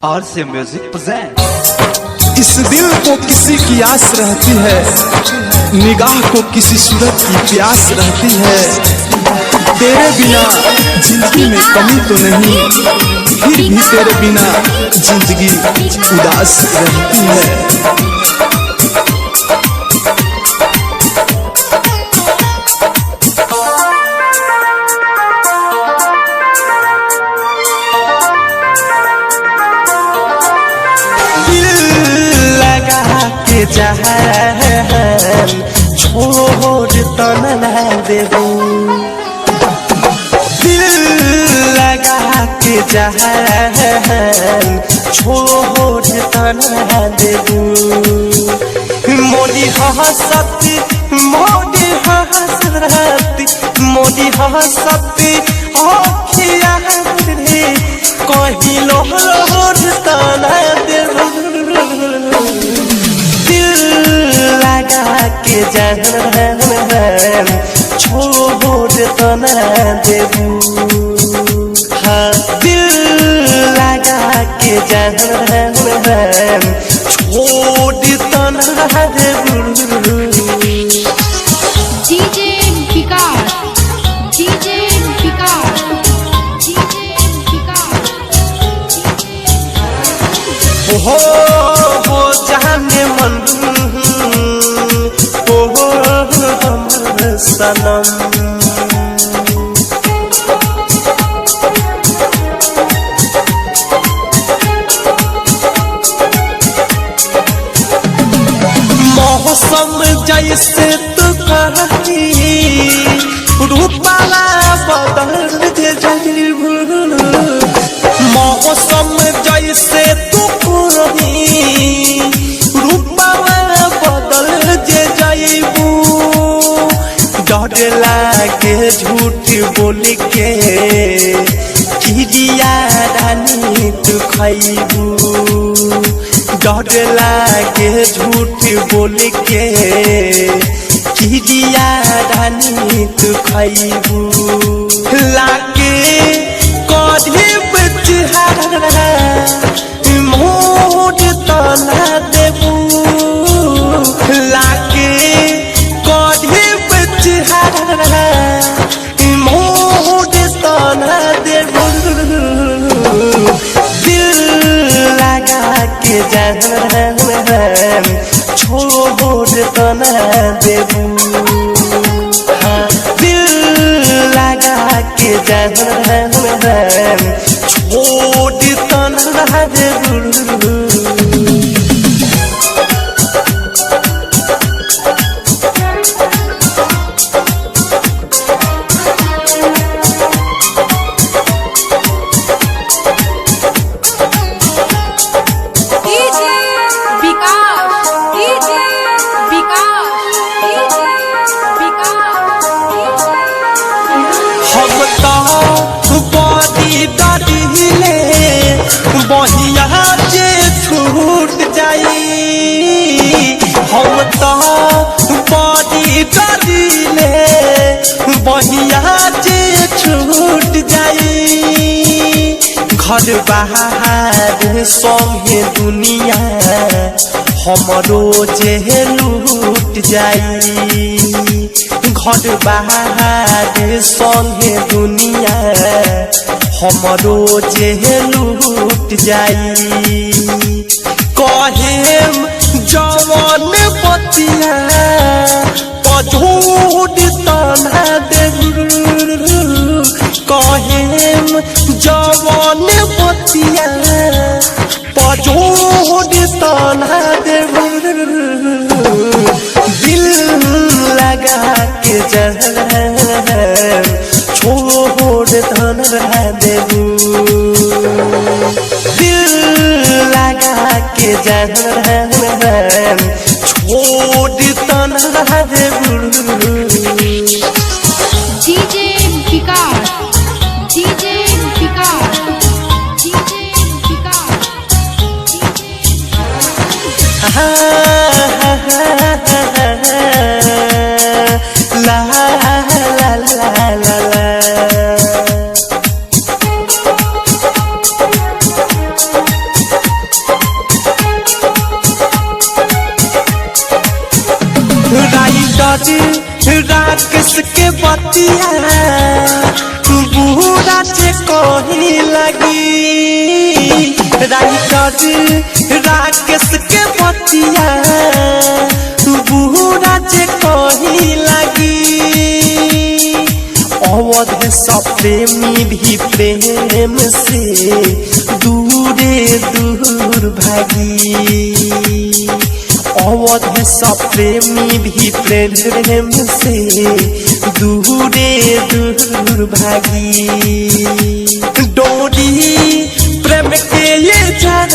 और से music present. इस दिल को किसी की आस रहती है, निगाह को किसी सूरत की प्यास रहती है। तेरे बिना जिंदगी में कमी तो नहीं, फिर भी तेरे बिना जिंदगी उदास रहती है। जहान छोड़ तो न देबू, दिल लगा के जहान छोड़ तो न देबू। मोदी हंसती मोदी हंसती मोदी हंसती अखियाँ रे कहीं लोड तो न देबू। के जहान छोड़ तो न देबू, हाँ दिल लगा के जहान छोड़ तो न देबू। डीजे विकास, डीजे विकास, डीजे विकास। हो जाने मन सनम, मौसम जैसे तू कहती रूपाला बदल जाइबू। मौसम जैसे तू कहती रूपाला बदल जाइबू। डर लागे झूठ बोल के किरिया रानी तू खैबू। डर लागे झूठ बोल के किरिया रानी तू खैबू। लागे करीब चेहरा मोड़ तो न देबू। लागे मोड़ तो न देबू। दिल लगा के जहान छोड़ तो न देबू, हाँ दिल लगा के जहान छोड़ तो न देबू। बहिया जे छूट जाई हम तो बड़ी डरिले। बहिया जे छूट जाई घर बाहर संगे दुनिया हमरो जे लूट जाई। घर बाहर संगे दुनिया हमरो जे लूट जाई। कहेम जवान बतिया झूठ तो न देबू। कहेम जवान बतिया झूठ तो न देबू। दिल लगा के जहान छोड़ तो न देबू। दिल लगा के जहान छोड़ तो न देबू। डीजे विकास, डीजे विकास, डीजे विकास। ला ला ला ला ला। राकेश के बतिया बुरा से कही लगी राइटर राकेश के बतिया बुरा से कही लगी अवध सब प्रेमी भी प्रेम से दूरे दूर भागी अवध सब प्रेमी भी प्रेम से दूरे दूर भागी डोरी प्रेम के ये जान